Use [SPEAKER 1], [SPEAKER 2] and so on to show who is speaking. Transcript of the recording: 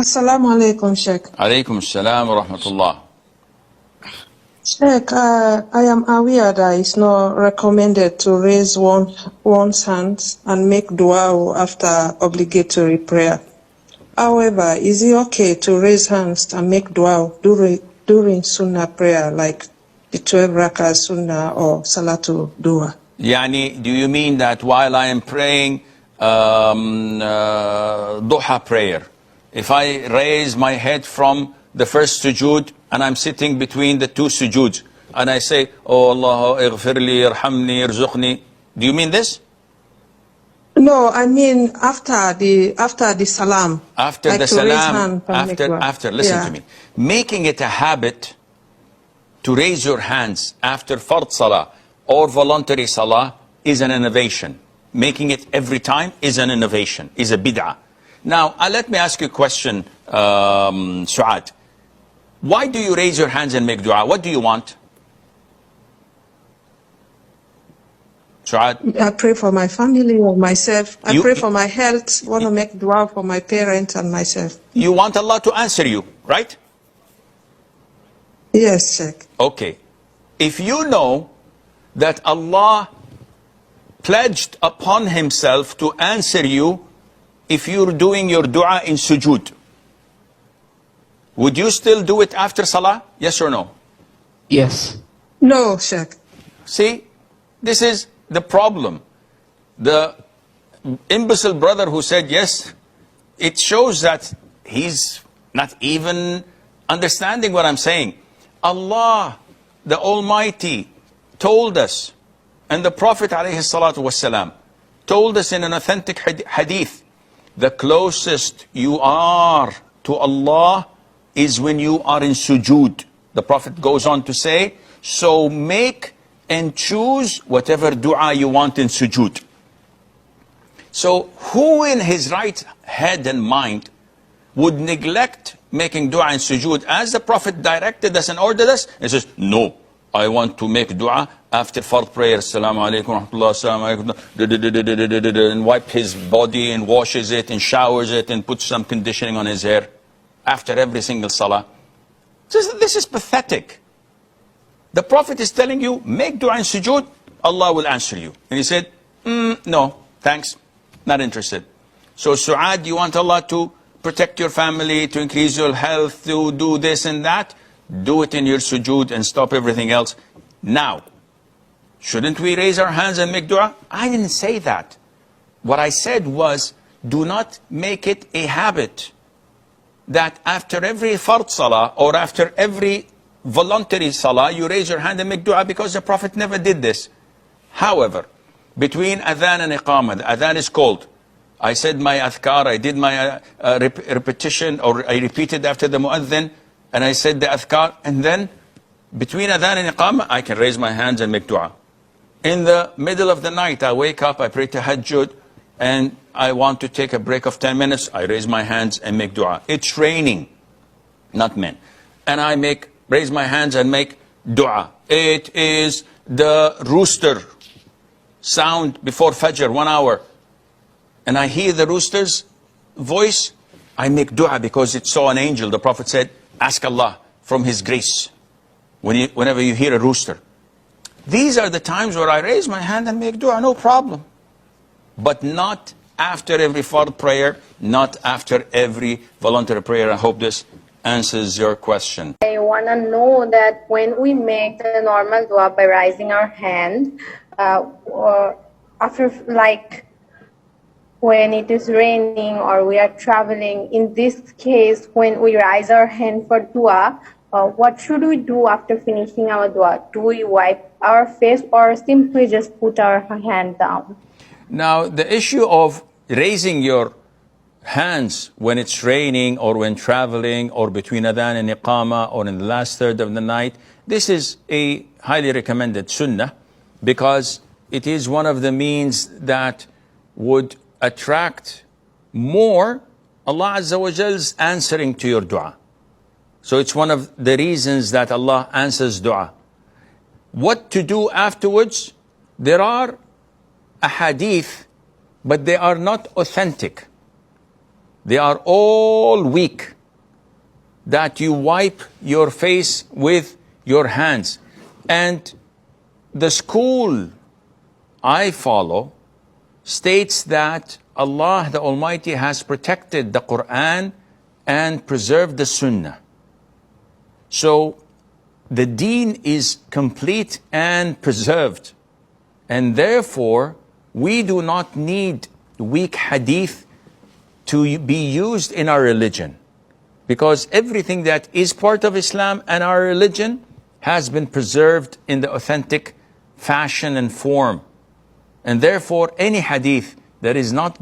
[SPEAKER 1] Assalamu alaikum, Sheikh.
[SPEAKER 2] Alaykum as-salam wa rahmatullah.
[SPEAKER 1] Sheikh, I am aware that it's not recommended to raise one's hands and make dua after obligatory prayer. However, is it okay to raise hands and make dua during sunnah prayer, like the 12 rakah sunnah or salatul dua?
[SPEAKER 2] Yani, do you mean that while I am praying duha prayer, if I raise my head from the first sujood and I'm sitting between the two sujoods and I say, Oh Allah, ighfirli, irhamni, irzuqni, do you mean this?
[SPEAKER 1] No, I mean after the salam.
[SPEAKER 2] After
[SPEAKER 1] like
[SPEAKER 2] the
[SPEAKER 1] to raise
[SPEAKER 2] salam,
[SPEAKER 1] hand and make dua.
[SPEAKER 2] listen
[SPEAKER 1] Yeah.
[SPEAKER 2] to me. Making it a habit to raise your hands after fard salah or voluntary salah is an innovation. Making it every time is an innovation, is a bid'ah. Now, let me ask you a question, Suad. Why do you raise your hands and make dua? What do you want? Suad?
[SPEAKER 1] I pray for my family or myself. I pray for my health. Want to make dua for my parents and myself.
[SPEAKER 2] You want Allah to answer you, right?
[SPEAKER 1] Yes, Sheikh.
[SPEAKER 2] Okay. If you know that Allah pledged upon himself to answer you if you're doing your dua in sujood, would you still do it after salah? Yes or no?
[SPEAKER 3] Yes.
[SPEAKER 1] No, Sheikh.
[SPEAKER 2] See, this is the problem. The imbecile brother who said yes, it shows that he's not even understanding what I'm saying. Allah, the Almighty, told us, and the Prophet ﷺ told us in an authentic hadith, the closest you are to Allah is when you are in sujood. The Prophet goes on to say, so make and choose whatever dua you want in sujood. So who in his right head and mind would neglect making dua in sujood as the Prophet directed us and ordered us? He says, no, I want to make dua after fard prayer, assalamu alaikum rahmatullah, assalamu alaikum, and wipe his body and washes it and showers it and puts some conditioning on his hair after every single salah. This is pathetic. The Prophet is telling you, make dua in sujood, Allah will answer you. And he said, no, thanks, not interested. So Suad, you want Allah to protect your family, to increase your health, to do this and that, do it in your sujood and stop everything else. Now, shouldn't we raise our hands and make dua? I didn't say that. What I said was, do not make it a habit that after every fard salah or after every voluntary salah, you raise your hand and make dua, because the Prophet never did this. However, between adhan and iqamah, the adhan is called. I said my adhkar, I did my repetition, or I repeated after the muadhin, and I said the adhkar, and then between adhan and iqamah, I can raise my hands and make dua. In the middle of the night, I wake up, I pray tahajjud, and I want to take a break of 10 minutes, I raise my hands and make dua. It's raining, not men. And I raise my hands and make dua. It is the rooster sound before Fajr, 1 hour. And I hear the rooster's voice, I make dua because it saw an angel. The Prophet said, ask Allah from His grace whenever you hear a rooster. These are the times where I raise my hand and make dua, no problem. But not after every fard prayer, not after every voluntary prayer. I hope this answers your question.
[SPEAKER 4] I want to know that when we make the normal dua by raising our hand, or after, like, when it is raining or we are traveling, in this case, when we raise our hand for dua, what should we do after finishing our dua? Do we wipe our face or simply just put our hand down?
[SPEAKER 2] Now, the issue of raising your hands when it's raining or when traveling or between adhan and iqamah or in the last third of the night, this is a highly recommended sunnah, because it is one of the means that would attract more Allah Azza wa Jal's answering to your dua. So it's one of the reasons that Allah answers dua. What to do afterwards? There are ahadith, but they are not authentic. They are all weak. That you wipe your face with your hands. And the school I follow states that Allah the Almighty has protected the Quran and preserved the Sunnah. So the deen is complete and preserved. And therefore, we do not need weak hadith to be used in our religion. Because everything that is part of Islam and our religion has been preserved in the authentic fashion and form. And therefore, any hadith that is not